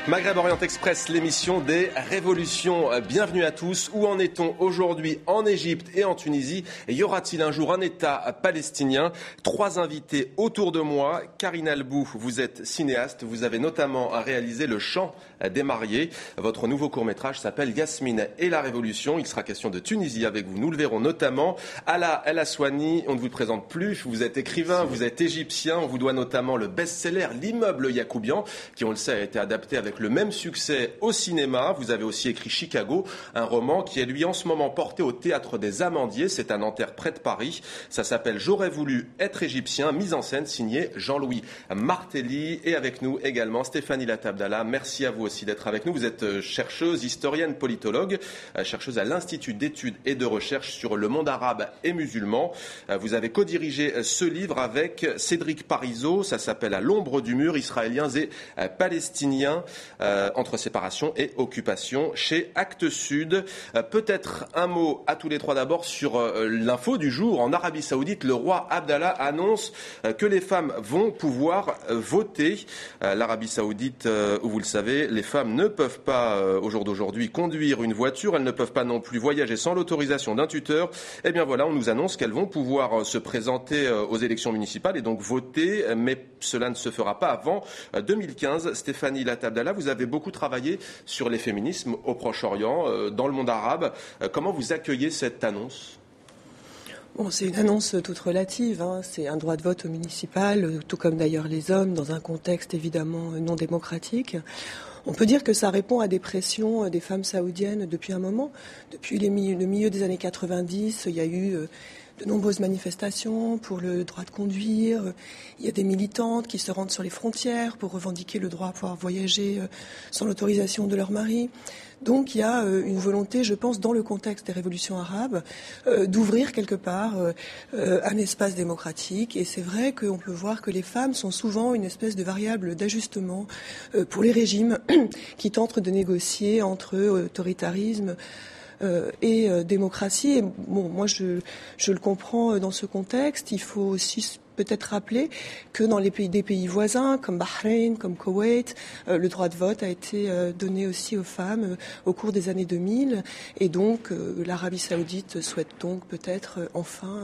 Maghreb Orient Express, l'émission des révolutions. Bienvenue à tous. Où en est-on aujourd'hui en Égypte et en Tunisie? Y aura-t-il un jour un État palestinien? 3 invités autour de moi. Karine Albou, vous êtes cinéaste. Vous avez notamment réalisé Le Chant des mariés. Votre nouveau court-métrage s'appelle Yasmine et la révolution. Il sera question de Tunisie avec vous. Nous le verrons notamment. Ala El Aswani, on ne vous présente plus. Vous êtes écrivain, vous êtes égyptien. On vous doit notamment le best-seller L'immeuble Yacoubian, qui, on le sait, a été adapté avec le même succès au cinéma. Vous avez aussi écrit Chicago, un roman qui est lui en ce moment porté au Théâtre des Amandiers. C'est à Nanterre près de Paris. Ça s'appelle J'aurais voulu être égyptien, mise en scène signée Jean-Louis Martelly. Et avec nous également Stéphanie Latabdallah. Merci à vous aussi d'être avec nous. Vous êtes chercheuse, historienne, politologue, chercheuse à l'Institut d'études et de recherche sur le monde arabe et musulman. Vous avez co-dirigé ce livre avec Cédric Parizeau. Ça s'appelle À l'ombre du mur, Israéliens et Palestiniens. Entre séparation et occupation chez Actes Sud. Peut-être un mot à tous les trois d'abord sur l'info du jour. En Arabie Saoudite, le roi Abdallah annonce que les femmes vont pouvoir voter. L'Arabie Saoudite, où vous le savez, les femmes ne peuvent pas au jour d'aujourd'hui conduire une voiture. Elles ne peuvent pas non plus voyager sans l'autorisation d'un tuteur. Eh bien voilà, on nous annonce qu'elles vont pouvoir se présenter aux élections municipales et donc voter, mais cela ne se fera pas avant 2015. Stéphanie Latabdallah, vous avez beaucoup travaillé sur les féminismes au Proche-Orient, dans le monde arabe. Comment vous accueillez cette annonce ? Bon, c'est une annonce toute relative. C'est un droit de vote au municipal, tout comme d'ailleurs les hommes, dans un contexte évidemment non démocratique. On peut dire que ça répond à des pressions des femmes saoudiennes depuis un moment. Depuis le milieu des années 90, il y a eu de nombreuses manifestations pour le droit de conduire. Il y a des militantes qui se rendent sur les frontières pour revendiquer le droit à pouvoir voyager sans l'autorisation de leur mari. Donc il y a une volonté, je pense, dans le contexte des révolutions arabes, d'ouvrir quelque part un espace démocratique. Et c'est vrai qu'on peut voir que les femmes sont souvent une espèce de variable d'ajustement pour les régimes qui tentent de négocier entre autoritarisme et démocratie. Et bon, moi, je le comprends dans ce contexte. Il faut aussi peut-être rappeler que dans des pays voisins, comme Bahreïn, comme Koweït, le droit de vote a été donné aussi aux femmes au cours des années 2000. Et donc, l'Arabie Saoudite souhaite donc peut-être enfin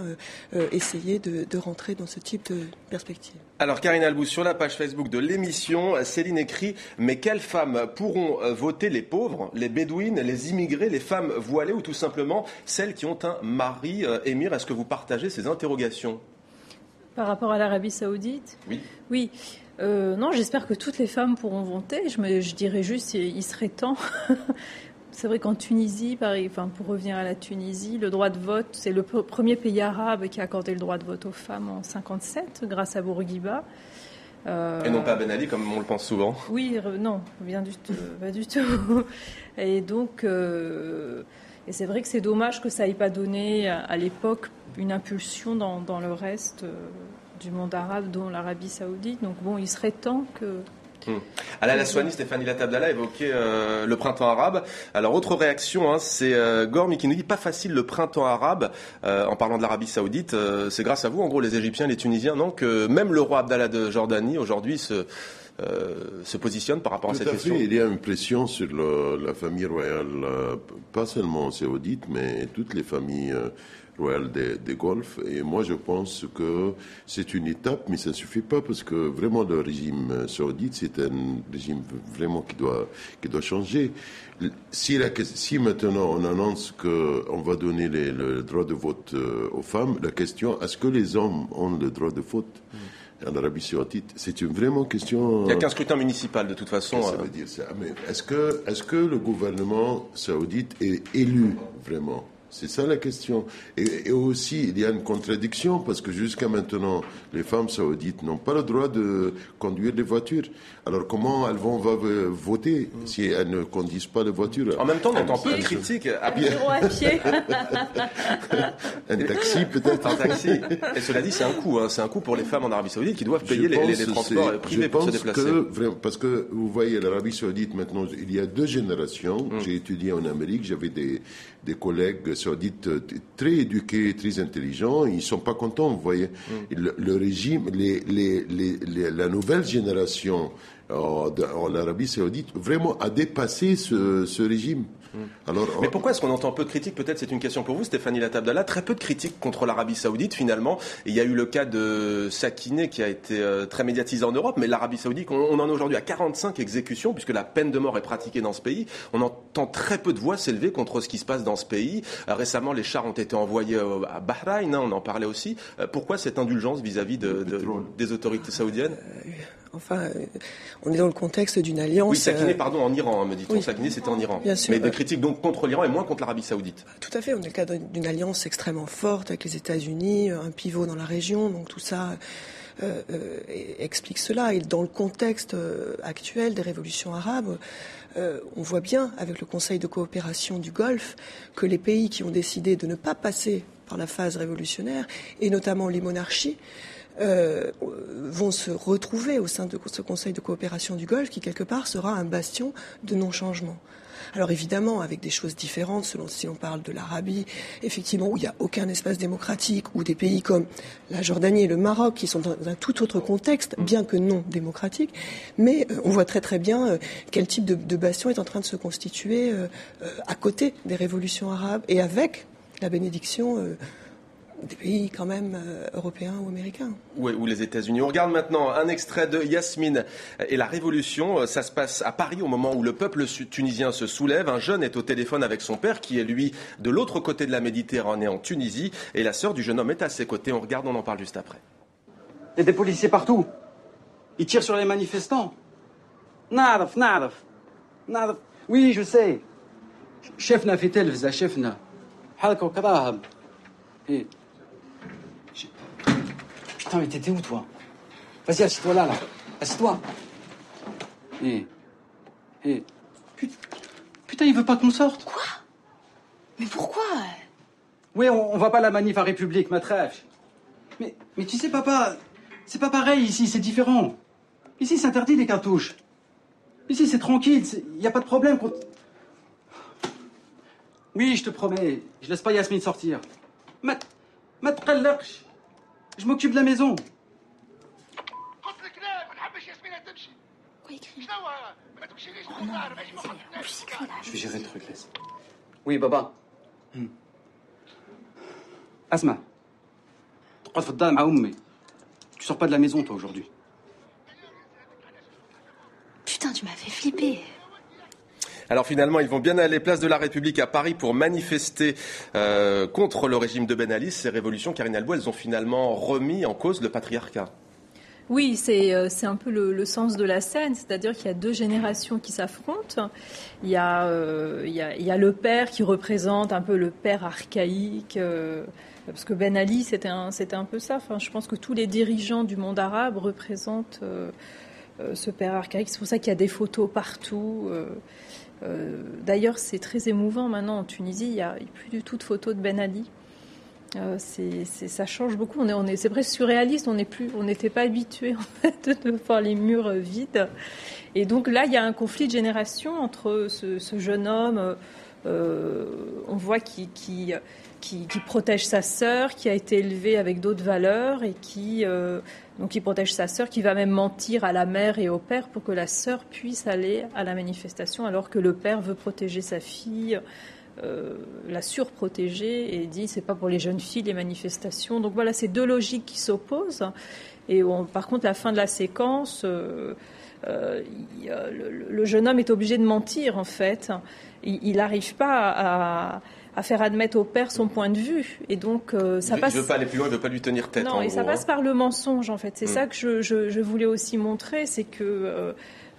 essayer de rentrer dans ce type de perspective. Alors, Karine Albou, sur la page Facebook de l'émission, Céline écrit « Mais quelles femmes pourront voter? Les pauvres, les bédouines, les immigrés, les femmes voilées ou tout simplement celles qui ont un mari émir ?» Est-ce que vous partagez ces interrogations ? Par rapport à l'Arabie Saoudite ? Oui. Non, j'espère que toutes les femmes pourront voter. Je dirais juste il serait temps. C'est vrai qu'en Tunisie, pour revenir à la Tunisie, le droit de vote, c'est le premier pays arabe qui a accordé le droit de vote aux femmes en 1957, grâce à Bourguiba. Et non pas Ben Ali, comme on le pense souvent. Oui, non, pas du tout. Et donc, et c'est vrai que c'est dommage que ça n'ait pas donné à l'époque une impulsion dans le reste du monde arabe, dont l'Arabie Saoudite. Donc bon, il serait temps que... Ala El Aswani, Stéphanie Latabdallah évoquait le printemps arabe. Alors, autre réaction, c'est Gormi qui nous dit pas facile le printemps arabe en parlant de l'Arabie Saoudite. C'est grâce à vous, en gros, les Égyptiens, les Tunisiens, non, que même le roi Abdallah de Jordanie aujourd'hui se positionne par rapport à cette question. Il y a une pression sur la famille royale, pas seulement saoudite, mais toutes les familles royales des Golfe. Et moi, je pense que c'est une étape, mais ça ne suffit pas parce que vraiment le régime saoudite, c'est un régime vraiment qui doit changer. Si maintenant on annonce qu'on va donner le droit de vote aux femmes, la question, est-ce que les hommes ont le droit de vote en Arabie Saoudite? C'est une vraiment question... Il n'y a qu'un scrutin municipal de toute façon. Ça veut dire ça. Mais est-ce que le gouvernement saoudite est élu vraiment? C'est ça la question. Et aussi, il y a une contradiction parce que jusqu'à maintenant, les femmes saoudites n'ont pas le droit de conduire des voitures. Alors comment elles vont voter si elles ne conduisent pas de voiture? En même temps, on entend plein de critiques. À pied. Un taxi peut-être. Un taxi. Et cela dit, c'est un coût. C'est un coût pour les femmes en Arabie Saoudite qui doivent payer les transports privés pour se déplacer. Parce que vous voyez, l'Arabie Saoudite maintenant, il y a 2 générations. J'ai étudié en Amérique, j'avais des collègues saoudite très éduqués, très intelligents. Ils ne sont pas contents, vous voyez. Le régime, la nouvelle génération en Arabie saoudite vraiment a dépassé ce régime. Alors, mais pourquoi est-ce qu'on entend peu de critiques? Peut-être c'est une question pour vous, Stéphanie Lattabdallah. Très peu de critiques contre l'Arabie saoudite, finalement. Et il y a eu le cas de Sakineh qui a été très médiatisé en Europe, mais l'Arabie saoudite, on en est aujourd'hui à 45 exécutions, puisque la peine de mort est pratiquée dans ce pays. On entend très peu de voix s'élever contre ce qui se passe dans ce pays. Récemment, les chars ont été envoyés à Bahreïn, on en parlait aussi. Pourquoi cette indulgence vis-à-vis des autorités saoudiennes? Enfin, on est dans le contexte d'une alliance... Oui, Sakineh, pardon, en Iran, me dit-on. Oui. Sakineh, c'était en Iran. Bien sûr. Mais des critiques donc contre l'Iran et moins contre l'Arabie saoudite. Tout à fait. On est le cas d'une alliance extrêmement forte avec les États-Unis, un pivot dans la région. Donc tout ça explique cela. Et dans le contexte actuel des révolutions arabes, on voit bien, avec le Conseil de coopération du Golfe, que les pays qui ont décidé de ne pas passer par la phase révolutionnaire, et notamment les monarchies, vont se retrouver au sein de ce Conseil de coopération du Golfe qui, quelque part, sera un bastion de non-changement. Alors évidemment, avec des choses différentes, si on parle de l'Arabie, effectivement, où il n'y a aucun espace démocratique, ou des pays comme la Jordanie et le Maroc, qui sont dans un tout autre contexte, bien que non démocratique, mais on voit très très bien quel type de bastion est en train de se constituer à côté des révolutions arabes, et avec la bénédiction des pays quand même européens ou américains. Ou les États-Unis. On regarde maintenant un extrait de Yasmine et la Révolution. Ça se passe à Paris au moment où le peuple tunisien se soulève. Un jeune est au téléphone avec son père qui est lui de l'autre côté de la Méditerranée en Tunisie. Et la sœur du jeune homme est à ses côtés. On regarde, on en parle juste après. Il y a des policiers partout. Ils tirent sur les manifestants. Naraf. Oui, je sais. Chefna fait telvza, chefna. Halko karahab. Putain, mais t'étais où, toi? Vas-y, assieds-toi là. Assieds-toi. Putain, il veut pas qu'on sorte. Quoi? Mais pourquoi? Oui, on va pas à la manif à République, ma trèfle. Mais tu sais, papa, c'est pas pareil ici, c'est différent. Ici, c'est interdit les cartouches. Ici, c'est tranquille, y a pas de problème. Oui, je te promets, je laisse pas Yasmine sortir. ما تقلقش. Je m'occupe de la maison. Quoi écrit? Oh non, en plus il crie là. Je vais gérer le truc, laisse. Oui, Baba. Asma. Tu sors pas de la maison, toi, aujourd'hui. Putain, tu m'as fait flipper. Alors finalement, ils vont bien aller place de la République à Paris pour manifester contre le régime de Ben Ali. Ces révolutions, Karine Albo, elles ont finalement remis en cause le patriarcat. Oui, c'est un peu le sens de la scène, c'est-à-dire qu'il y a deux générations qui s'affrontent. Il y a le père qui représente un peu le père archaïque, parce que Ben Ali, c'était un peu ça. Enfin, je pense que tous les dirigeants du monde arabe représentent ce père archaïque. C'est pour ça qu'il y a des photos partout. D'ailleurs, c'est très émouvant maintenant en Tunisie. Il n'y a plus du tout de photos de Ben Ali. Ça change beaucoup. C'est presque surréaliste. On n'était pas habitué en fait de voir les murs vides. Et donc là, il y a un conflit de génération entre ce jeune homme. On voit qui protège sa sœur, qui a été élevée avec d'autres valeurs et qui protège sa sœur, qui va même mentir à la mère et au père pour que la sœur puisse aller à la manifestation, alors que le père veut protéger sa fille, la surprotéger, et dit c'est pas pour les jeunes filles les manifestations. Donc voilà, c'est deux logiques qui s'opposent. Et par contre, la fin de la séquence, le jeune homme est obligé de mentir en fait. Il n'arrive pas à faire admettre au père son point de vue. Et donc, ça passe... Il ne veut pas aller plus loin, il ne veut pas lui tenir tête. Non, et ça passe par le mensonge, en fait. C'est ça que je voulais aussi montrer, c'est que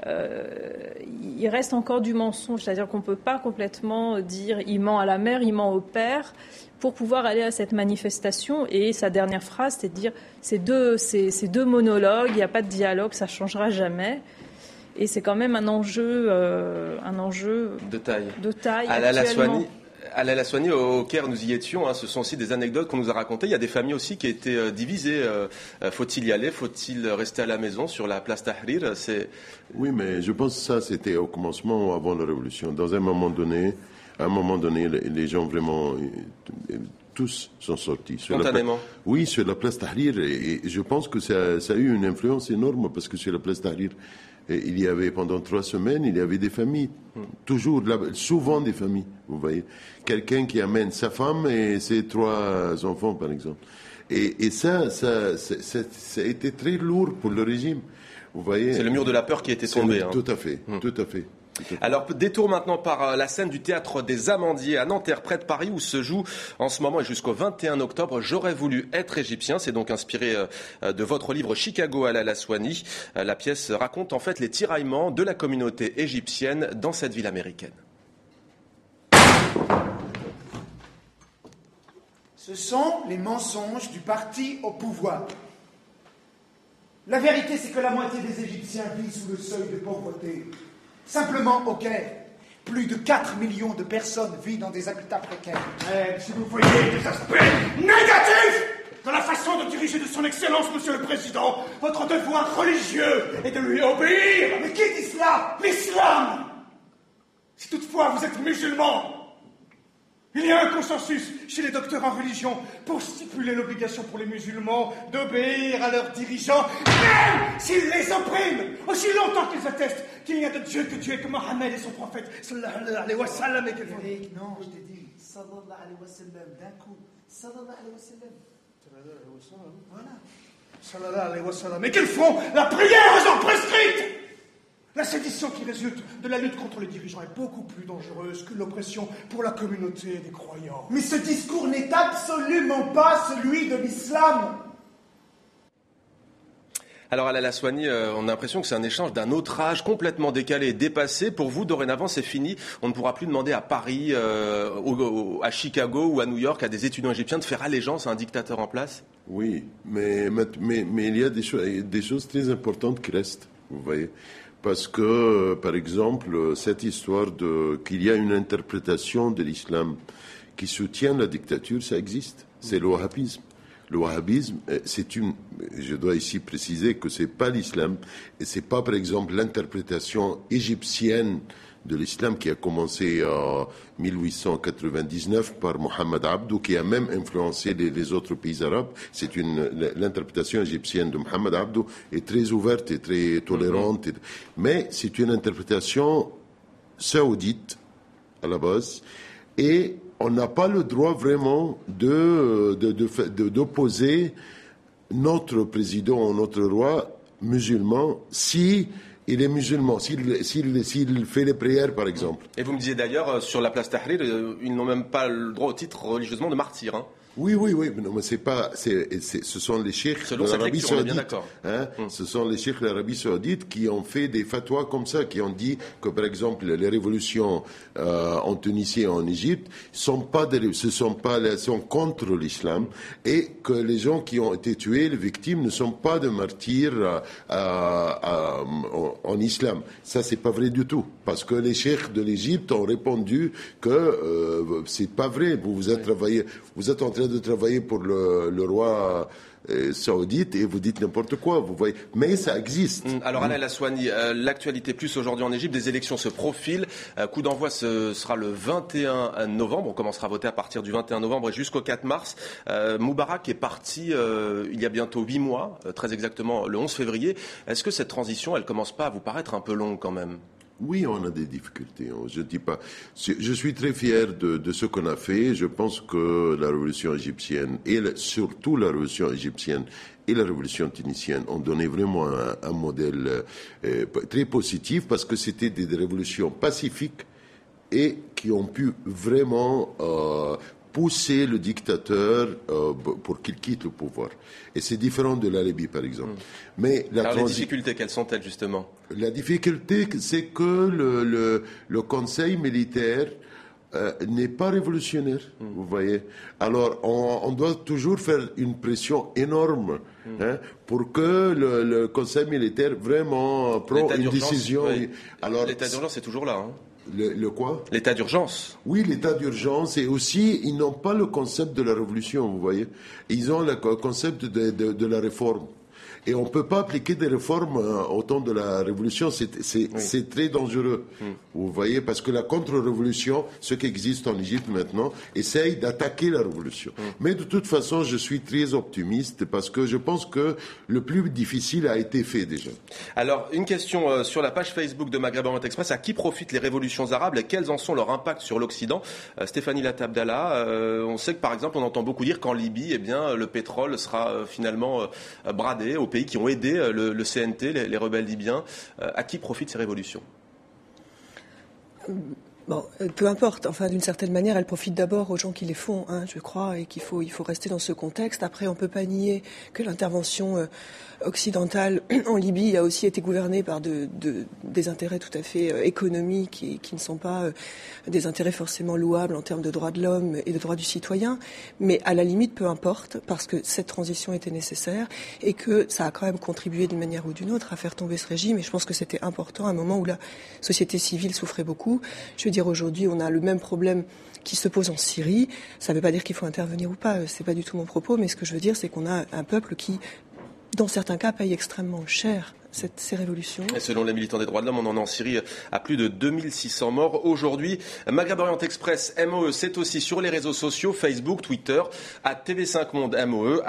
il reste encore du mensonge. C'est-à-dire qu'on ne peut pas complètement dire il ment à la mère, il ment au père, pour pouvoir aller à cette manifestation. Et sa dernière phrase, c'est de dire c'est deux monologues, il n'y a pas de dialogue, ça ne changera jamais. Et c'est quand même un enjeu de taille. Actuellement. La Soigny, au Caire, nous y étions. Ce sont aussi des anecdotes qu'on nous a racontées. Il y a des familles aussi qui étaient divisées. Faut-il y aller? Faut-il rester à la maison sur la place Tahrir? Oui, mais je pense que ça, c'était au commencement ou avant la Révolution. Dans un moment donné, À un moment donné, les gens vraiment, tous sont sortis. Spontanément. Oui, sur la place Tahrir. Et je pense que ça a eu une influence énorme parce que sur la place Tahrir, il y avait pendant 3 semaines, il y avait des familles. Toujours, souvent des familles, vous voyez. Quelqu'un qui amène sa femme et ses 3 enfants, par exemple. Et ça a été très lourd pour le régime. Vous voyez. C'est le mur de la peur qui était tombé. Tout à fait, tout à fait. Alors, détour maintenant par la scène du théâtre des Amandiers à Nanterre, près de Paris, où se joue en ce moment et jusqu'au 21 octobre, J'aurais voulu être égyptien. C'est donc inspiré de votre livre Chicago à la Laswani. La pièce raconte en fait les tiraillements de la communauté égyptienne dans cette ville américaine. Ce sont les mensonges du parti au pouvoir. La vérité, c'est que la moitié des Égyptiens vivent sous le seuil de pauvreté. Simplement au Caire, plus de 4 millions de personnes vivent dans des habitats précaires. Si vous voyez des aspects négatifs de la façon de diriger de son Excellence, Monsieur le Président, votre devoir religieux est de lui obéir. Mais qui dit cela? L'islam. Si toutefois vous êtes musulman, il y a un consensus chez les docteurs en religion pour stipuler l'obligation pour les musulmans d'obéir à leurs dirigeants, même s'ils les oppriment, aussi longtemps qu'ils attestent qu'il n'y a de Dieu que Dieu et que Mohammed est son prophète, sallallahu alayhi wa sallam, et que... Non, je t'ai dit, sallallahu alayhi wa sallam, d'un coup, sallallahu alayhi wa sallam. Voilà. Sallallahu alayhi wa sallam. Et qu'ils font la prière aux heures prescrites. La sédition qui résulte de la lutte contre les dirigeants est beaucoup plus dangereuse que l'oppression pour la communauté des croyants. Mais ce discours n'est absolument pas celui de l'islam. Alors, Alaa Laswani, on a l'impression que c'est un échange d'un autre âge, complètement décalé et dépassé. Pour vous, dorénavant, c'est fini. On ne pourra plus demander à Paris, à Chicago ou à New York à des étudiants égyptiens de faire allégeance à un dictateur en place. Oui, mais il y a des choses très importantes qui restent, vous voyez. Parce que, par exemple, cette histoire qu'il y a une interprétation de l'islam qui soutient la dictature, ça existe. C'est le wahhabisme. Le wahhabisme, je dois ici préciser que c'est pas l'islam, et c'est pas, par exemple, l'interprétation égyptienne de l'islam qui a commencé en 1899 par Mohamed Abdou, qui a même influencé les autres pays arabes. L'interprétation égyptienne de Mohamed Abdou est très ouverte et très tolérante, mais c'est une interprétation saoudite à la base, et on n'a pas le droit vraiment d'opposer notre président, notre roi musulman, si il est musulman, s'il fait les prières, par exemple. Et vous me disiez d'ailleurs, sur la place Tahrir, ils n'ont même pas le droit au titre religieusement de martyr. Hein. Oui, non, mais ce sont les cheikhs de l'Arabie Saoudite. Ce sont les cheikhs de l'Arabie Saoudite qui ont fait des fatwas comme ça, qui ont dit que, par exemple, les révolutions en Tunisie et en Égypte sont contre l'islam, et que les gens qui ont été tués, les victimes, ne sont pas de martyrs en islam. Ça, c'est pas vrai du tout, parce que les cheikhs de l'Égypte ont répondu que c'est pas vrai. Vous êtes en train de travailler pour le roi saoudite et vous dites n'importe quoi, vous voyez. Mais ça existe. Alors, Alaa Laswani, l'actualité plus aujourd'hui en Égypte, des élections se profilent. Coup d'envoi, ce sera le 21 novembre. On commencera à voter à partir du 21 novembre et jusqu'au 4 mars. Moubarak est parti il y a bientôt 8 mois, très exactement le 11 février. Est-ce que cette transition, elle commence pas à vous paraître un peu longue quand même ? Oui, on a des difficultés. Je dis pas. Je suis très fier de ce qu'on a fait. Je pense que la révolution égyptienne et surtout la révolution égyptienne et la révolution tunisienne ont donné vraiment un modèle très positif, parce que c'était des révolutions pacifiques et qui ont pu vraiment pousser le dictateur pour qu'il quitte le pouvoir. Et c'est différent de la Libye, par exemple. Mais les difficultés, quelles sont-elles, justement ? La difficulté, c'est que le conseil militaire n'est pas révolutionnaire, vous voyez. Alors, on doit toujours faire une pression énorme pour que le conseil militaire vraiment prenne une décision. Oui. Alors, l'état d'urgence est toujours là, hein. Le quoi ? L'état d'urgence. Oui, l'état d'urgence, et aussi, ils n'ont pas le concept de la révolution, vous voyez. Ils ont le concept de la réforme. Et on ne peut pas appliquer des réformes au temps de la révolution. C'est très dangereux. Vous voyez, parce que la contre-révolution, ce qui existe en Égypte maintenant, essaye d'attaquer la révolution. Mais de toute façon, je suis très optimiste parce que je pense que le plus difficile a été fait déjà. Alors, une question sur la page Facebook de Maghreb Orient Express. À qui profitent les révolutions arabes et quels en sont leurs impacts sur l'Occident? Stéphanie Latabdallah, on sait que par exemple, on entend beaucoup dire qu'en Libye, eh bien, le pétrole sera finalement bradé aux pays qui ont aidé le CNT, les rebelles libyens. À qui profitent ces révolutions? Bon, peu importe. Enfin, d'une certaine manière, elles profitent d'abord aux gens qui les font, je crois, et il faut rester dans ce contexte. Après, on peut pas nier que l'intervention occidentale en Libye a aussi été gouvernée par des intérêts tout à fait économiques et qui ne sont pas des intérêts forcément louables en termes de droits de l'homme et de droits du citoyen. Mais à la limite, peu importe, parce que cette transition était nécessaire et que ça a quand même contribué d'une manière ou d'une autre à faire tomber ce régime. Et je pense que c'était important à un moment où la société civile souffrait beaucoup. Je veux dire, aujourd'hui, on a le même problème qui se pose en Syrie. Ça ne veut pas dire qu'il faut intervenir ou pas. C'est pas du tout mon propos. Mais ce que je veux dire, c'est qu'on a un peuple qui, dans certains cas, paye extrêmement cher ces révolutions. Et selon les militants des droits de l'homme, on en est en Syrie à plus de 2600 morts aujourd'hui. Maghreb Orient Express, MOE, c'est aussi sur les réseaux sociaux, Facebook, Twitter, @TV5 Monde MOE,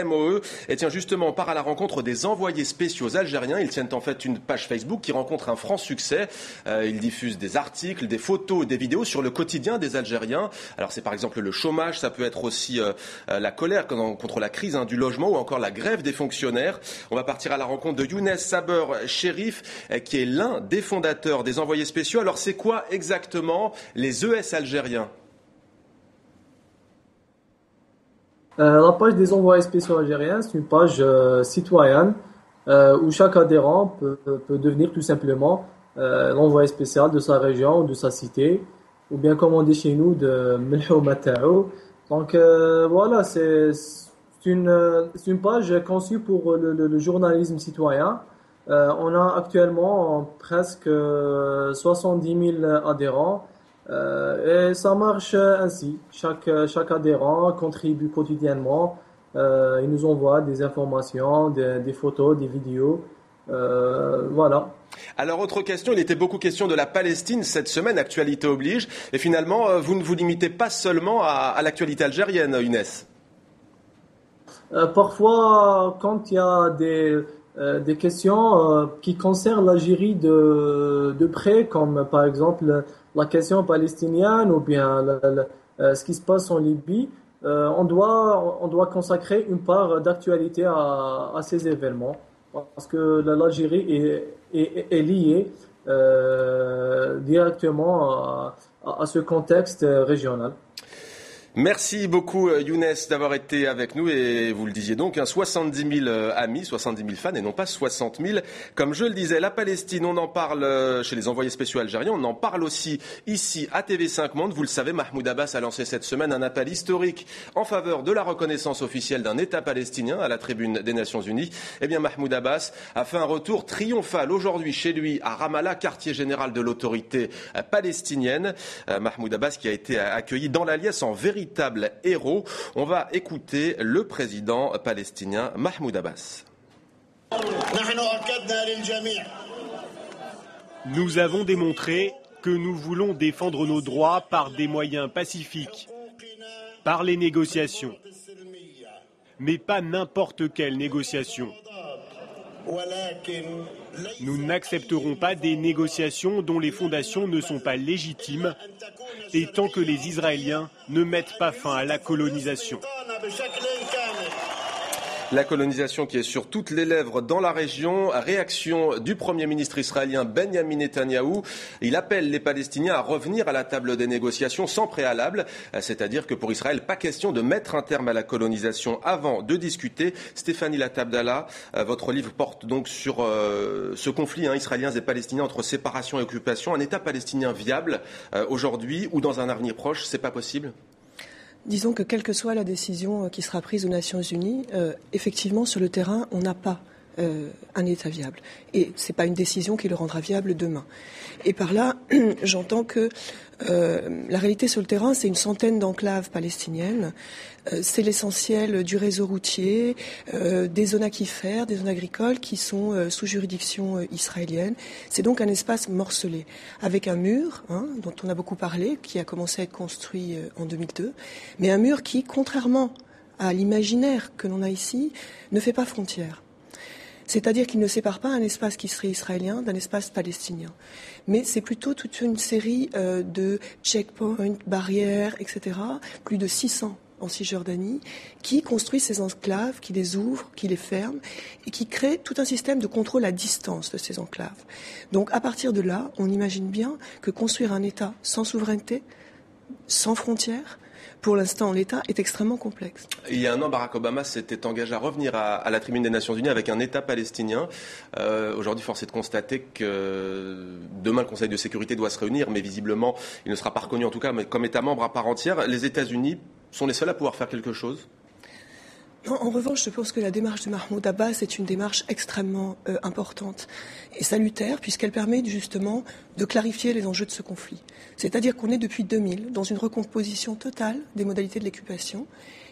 #MOE. Et tiens, justement, on part à la rencontre des envoyés spéciaux algériens. Ils tiennent en fait une page Facebook qui rencontre un franc succès. Ils diffusent des articles, des photos, des vidéos sur le quotidien des Algériens. Alors c'est par exemple le chômage, ça peut être aussi la colère contre la crise du logement ou encore la grève des fonctionnaires. On va partir à la rencontre de Younes Saber Chérif, qui est l'un des fondateurs des envoyés spéciaux. Alors c'est quoi exactement les ES algériens? La page des envoyés spéciaux algériens, c'est une page citoyenne où chaque adhérent peut devenir tout simplement l'envoyé spécial de sa région ou de sa cité, ou bien comme on dit chez nous, de Melhou Mata'ou. Donc voilà, c'est une page conçue pour le journalisme citoyen. On a actuellement presque 70 000 adhérents et ça marche ainsi. Chaque adhérent contribue quotidiennement. Il nous envoie des informations, des photos, des vidéos. Voilà. Alors, autre question, il était beaucoup question de la Palestine cette semaine, actualité oblige. Et finalement, vous ne vous limitez pas seulement à l'actualité algérienne, Younes. Parfois, quand il y a des questions qui concernent l'Algérie de près, comme par exemple la question palestinienne ou bien ce qui se passe en Libye, on doit consacrer une part d'actualité à ces événements, parce que l'Algérie est liée directement à ce contexte régional. Merci beaucoup Younes d'avoir été avec nous et vous le disiez donc 70 000 amis, 70 000 fans et non pas 60 000. Comme je le disais, la Palestine, on en parle chez les envoyés spéciaux algériens, on en parle aussi ici à TV5 Monde. Vous le savez, Mahmoud Abbas a lancé cette semaine un appel historique en faveur de la reconnaissance officielle d'un État palestinien à la tribune des Nations Unies. Eh bien Mahmoud Abbas a fait un retour triomphal aujourd'hui chez lui à Ramallah, quartier général de l'autorité palestinienne. Mahmoud Abbas qui a été accueilli dans l'Alias en véritable héros. On va écouter le président palestinien Mahmoud Abbas. Nous avons démontré que nous voulons défendre nos droits par des moyens pacifiques, par les négociations, mais pas n'importe quelle négociation. Nous n'accepterons pas des négociations dont les fondations ne sont pas légitimes et tant que les Israéliens ne mettent pas fin à la colonisation. La colonisation qui est sur toutes les lèvres dans la région. Réaction du Premier ministre israélien Benjamin Netanyahou. Il appelle les Palestiniens à revenir à la table des négociations sans préalable. C'est-à-dire que pour Israël, pas question de mettre un terme à la colonisation avant de discuter. Stéphanie Latabdallah, votre livre porte donc sur ce conflit israéliens et palestiniens entre séparation et occupation. Un État palestinien viable aujourd'hui ou dans un avenir proche, c'est pas possible ? Disons que quelle que soit la décision qui sera prise aux Nations Unies, effectivement, sur le terrain, on n'a pas un État viable. Et ce n'est pas une décision qui le rendra viable demain. Et par là, j'entends que la réalité sur le terrain, c'est une centaine d'enclaves palestiniennes. C'est l'essentiel du réseau routier, des zones aquifères, des zones agricoles qui sont sous juridiction israélienne. C'est donc un espace morcelé, avec un mur, dont on a beaucoup parlé, qui a commencé à être construit en 2002, mais un mur qui, contrairement à l'imaginaire que l'on a ici, ne fait pas frontière. C'est-à-dire qu'il ne sépare pas un espace qui serait israélien d'un espace palestinien. Mais c'est plutôt toute une série de checkpoints, barrières, etc., plus de 600 en Cisjordanie, qui construisent ces enclaves, qui les ouvrent, qui les ferment, et qui créent tout un système de contrôle à distance de ces enclaves. Donc à partir de là, on imagine bien que construire un État sans souveraineté, sans frontières, pour l'instant, l'État est extrêmement complexe. Il y a un an, Barack Obama s'était engagé à revenir à la tribune des Nations Unies avec un État palestinien. Aujourd'hui, force est de constater que demain, le Conseil de sécurité doit se réunir, mais visiblement, il ne sera pas reconnu, en tout cas, comme État membre à part entière. Les États-Unis sont les seuls à pouvoir faire quelque chose ? Non, en revanche, je pense que la démarche de Mahmoud Abbas est une démarche extrêmement importante et salutaire, puisqu'elle permet justement de clarifier les enjeux de ce conflit. C'est-à-dire qu'on est depuis 2000 dans une recomposition totale des modalités de l'occupation.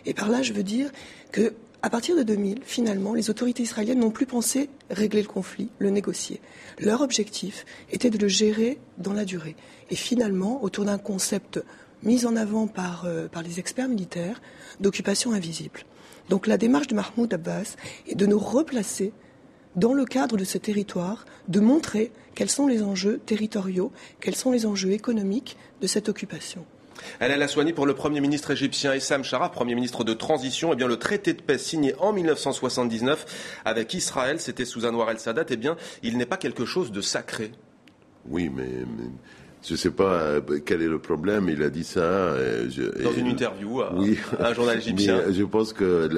Et par là, je veux dire que à partir de 2000, finalement, les autorités israéliennes n'ont plus pensé régler le conflit, le négocier. Leur objectif était de le gérer dans la durée. Et finalement, autour d'un concept mis en avant par les experts militaires d'occupation invisible. Donc la démarche de Mahmoud Abbas est de nous replacer dans le cadre de ce territoire, de montrer quels sont les enjeux territoriaux, quels sont les enjeux économiques de cette occupation. El Aswani, pour le Premier ministre égyptien Essam Chara, Premier ministre de transition, le traité de paix signé en 1979 avec Israël, c'était sous Anwar el-Sadat, il n'est pas quelque chose de sacré. Oui, mais je ne sais pas quel est le problème, il a dit ça. Dans une interview à un journal égyptien. Mais je pense que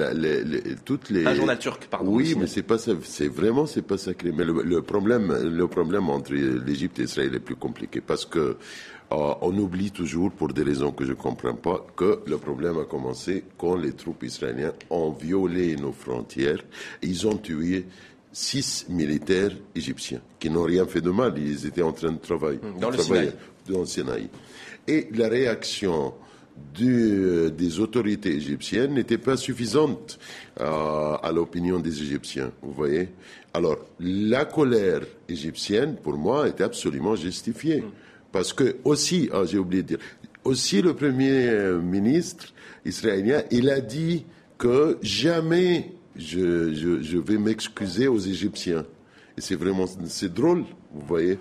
toutes les... Un journal turc, pardon. Oui, mais c'est pas ça, c'est pas sacré. Mais le problème entre l'Égypte et Israël est plus compliqué parce que on oublie toujours, pour des raisons que je ne comprends pas, que le problème a commencé quand les troupes israéliennes ont violé nos frontières. Ils ont tué 6 militaires égyptiens qui n'ont rien fait de mal, ils étaient en train de travailler dans le Sinaï. Et la réaction des autorités égyptiennes n'était pas suffisante à l'opinion des Égyptiens, vous voyez. Alors, la colère égyptienne, pour moi, était absolument justifiée. Parce que aussi, j'ai oublié de dire, aussi le Premier ministre israélien, il a dit que jamais je vais m'excuser aux Égyptiens. Et c'est drôle, vous voyez.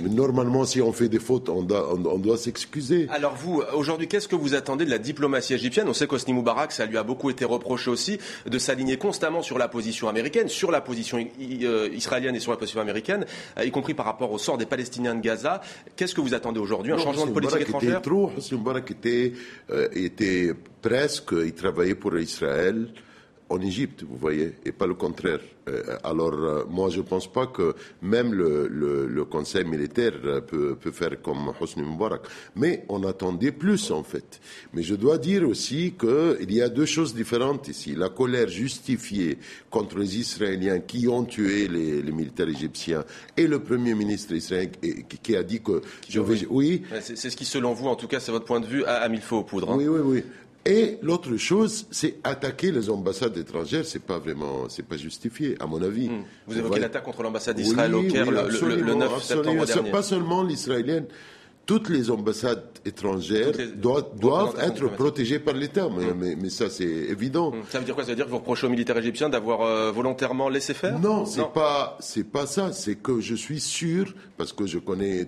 Normalement, si on fait des fautes, on doit s'excuser. Alors vous, aujourd'hui, qu'est-ce que vous attendez de la diplomatie égyptienne ? On sait qu'Hosni Moubarak, ça lui a beaucoup été reproché aussi, de s'aligner constamment sur la position américaine, sur la position israélienne et sur la position américaine, y compris par rapport au sort des Palestiniens de Gaza. Qu'est-ce que vous attendez aujourd'hui ? Un changement de politique étrangère ? Hosni Moubarak était presque, il travaillait pour Israël en Égypte, vous voyez, et pas le contraire. Alors, moi, je ne pense pas que même le conseil militaire peut faire comme Hosni Moubarak. Mais on attendait plus, en fait. Mais je dois dire aussi qu'il y a deux choses différentes ici. La colère justifiée contre les Israéliens qui ont tué les militaires égyptiens et le Premier ministre israélien qui a dit que... Oui. C'est ce qui, selon vous, en tout cas, c'est votre point de vue, a mis le feu aux poudres. Oui. Et l'autre chose, c'est attaquer les ambassades étrangères, c'est pas justifié, à mon avis. Vous évoquez l'attaque contre l'ambassade d'Israël au Caire le 9 septembre dernier. Pas seulement l'israélienne, toutes les ambassades étrangères doivent être protégées par l'État, mais ça c'est évident. Ça veut dire quoi ? Ça veut dire que vous reprochez aux militaires égyptiens d'avoir volontairement laissé faire ? Non, c'est pas ça. C'est que je suis sûr, parce que je connais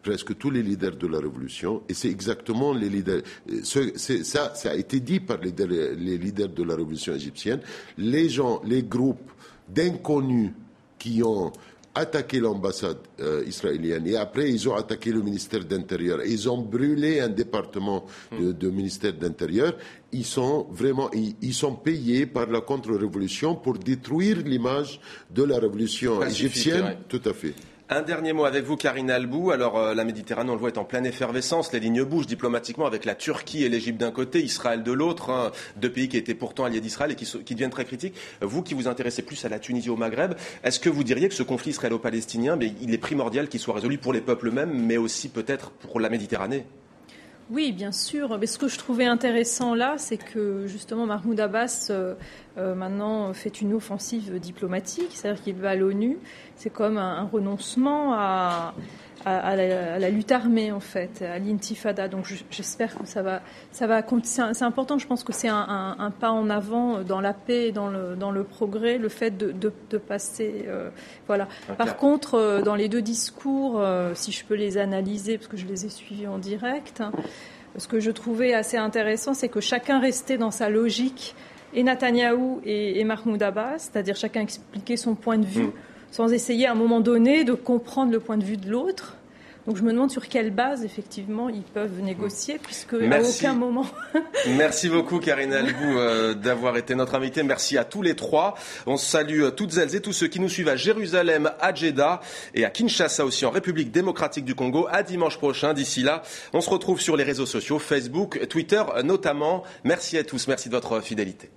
presque tous les leaders de la révolution, et c'est exactement les leaders. Ça a été dit par les leaders de la révolution égyptienne. Les groupes d'inconnus qui ont attaqué l'ambassade israélienne et après ils ont attaqué le ministère d'Intérieur. Ils ont brûlé un département de ministère d'Intérieur. Ils sont payés par la contre-révolution pour détruire l'image de la révolution égyptienne. Ouais. Tout à fait. Un dernier mot avec vous, Karine Albou. Alors, la Méditerranée, on le voit, est en pleine effervescence. Les lignes bougent diplomatiquement avec la Turquie et l'Égypte d'un côté, Israël de l'autre. Deux pays qui étaient pourtant alliés d'Israël et qui deviennent très critiques. Vous qui vous intéressez plus à la Tunisie, au Maghreb, est-ce que vous diriez que ce conflit israélo-palestinien, il est primordial qu'il soit résolu pour les peuples eux-mêmes, mais aussi peut-être pour la Méditerranée ? Oui, bien sûr. Mais ce que je trouvais intéressant là, c'est que justement Mahmoud Abbas maintenant fait une offensive diplomatique, c'est-à-dire qu'il va à l'ONU. C'est comme un renoncement à la lutte armée en fait, à l'intifada. Donc j'espère que ça va. C'est important. Je pense que c'est un pas en avant dans la paix et dans le progrès, le fait de passer. Voilà. Par contre, dans les deux discours, si je peux les analyser, parce que je les ai suivis en direct, ce que je trouvais assez intéressant, c'est que chacun restait dans sa logique, et Netanyahou et Mahmoud Abbas, c'est-à-dire chacun expliquait son point de vue, sans essayer à un moment donné de comprendre le point de vue de l'autre. Donc je me demande sur quelle base, effectivement, ils peuvent négocier, puisque à aucun moment... Merci beaucoup, Karine Albou, d'avoir été notre invitée. Merci à tous les trois. On salue toutes elles et tous ceux qui nous suivent à Jérusalem, à Jeddah et à Kinshasa aussi, en République démocratique du Congo. À dimanche prochain. D'ici là, on se retrouve sur les réseaux sociaux, Facebook, Twitter notamment. Merci à tous. Merci de votre fidélité.